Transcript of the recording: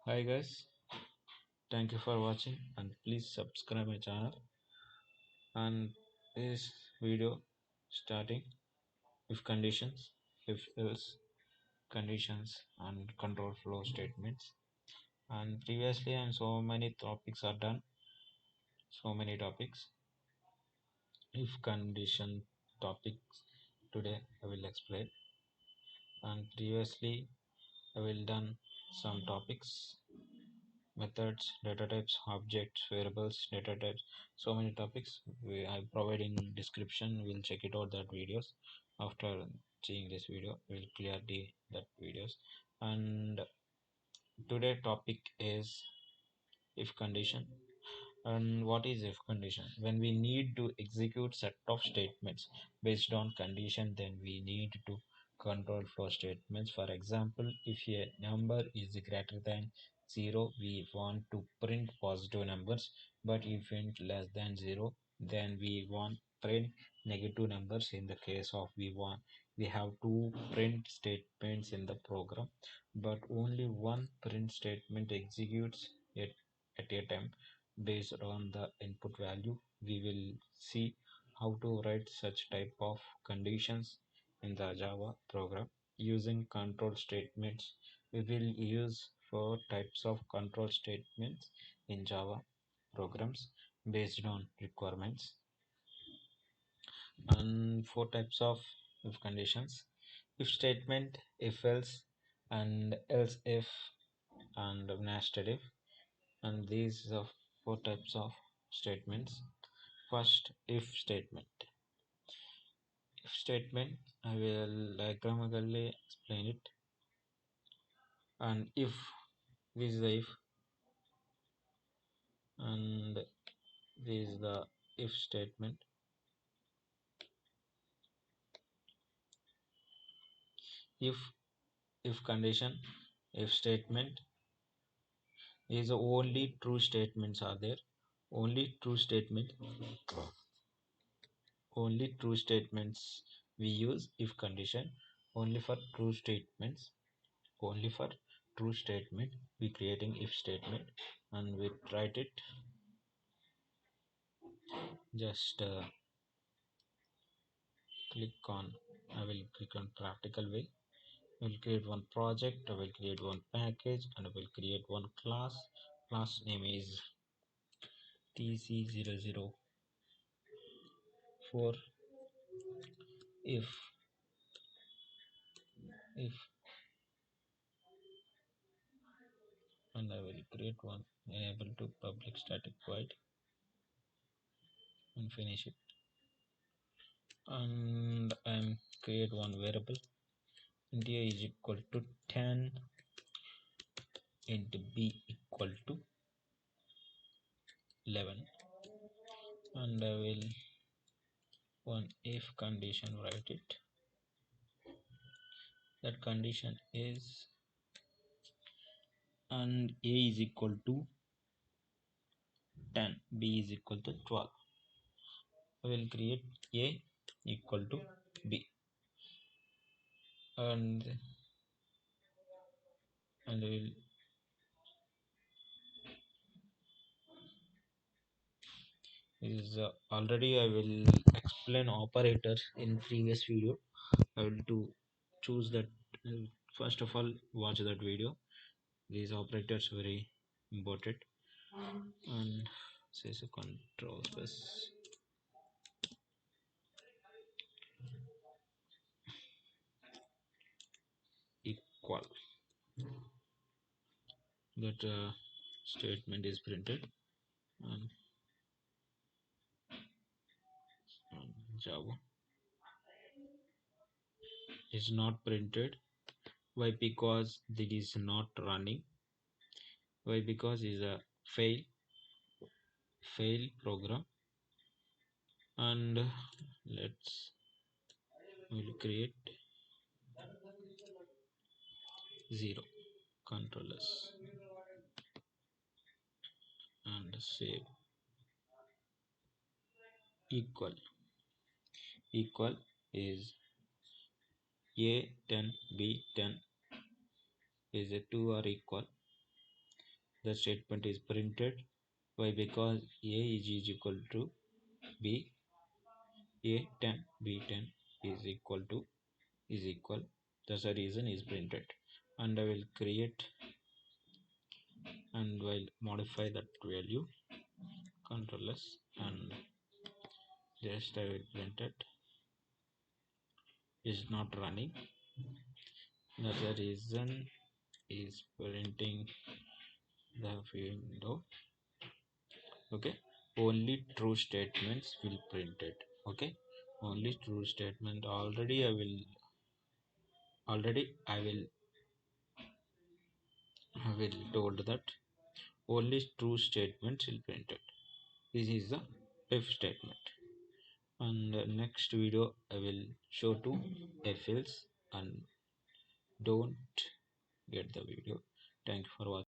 Hi guys, thank you for watching and please subscribe my channel. And this video starting if conditions, if else conditions and control flow statements. And previously and so many topics are done, so many topics. If condition topics today I will explain, and previously I will done some topics, methods, data types, objects, variables, data types, so many topics. I provide in description. We'll check it out that videos. After seeing this video, we'll clear that videos. And today topic is if condition. And what is if condition? When we need to execute set of statements based on condition, then we need to control flow statements. For example, if a number is greater than 0, we want to print positive numbers, but if it less than 0, then we want print negative numbers. In the case of we have two print statements in the program, but only one print statement executes it at a time based on the input value. We will see how to write such type of conditions in the Java program using control statements. We will use four types of control statements in Java programs based on requirements, and four types of if conditions: if statement, if else, and else if, and nested if. And these are four types of statements. First, if statement. If statement, I will diagrammatically explain it. And if, this is the if, and this is the if statement. If condition, if statement is only true statements are there. Only true statement, only true statements we use if condition. Only for true statements, only for true statement we creating if statement, and we write it. Just click on, I will click on practical way. I will create one project, I will create one package, and I will create one class. Class name is tc004. If and I will create one enable to public static void and finish it. And I'm create one variable int a is equal to 10, int b equal to 11, and I will one if condition write it. That condition is, and a is equal to 10, b is equal to 12. I will create a equal to b, and I will is already I will explain operators in previous video. I will to choose that. First of all, watch that video. These operators very important. And says a control space equal, that statement is printed on Java is not printed. Why? Because it is not running. Why? Because it is a fail program. And let's will create 0 controllers and save. Equal is a 10 b 10 is a 2 are equal. the statement is printed. Why? Because a is equal to b, a10 b10 is equal to is equal. That's the reason is printed. And I will create and will modify that value, Ctrl S, and just I will print it. Is not running. That's the reason is printing the window. Okay, only true statements will print it. Okay, only true statement. Already I will told that only true statements will print it. This is the if statement. And next video I will show to if else, and don't get the video. Thank you for watching.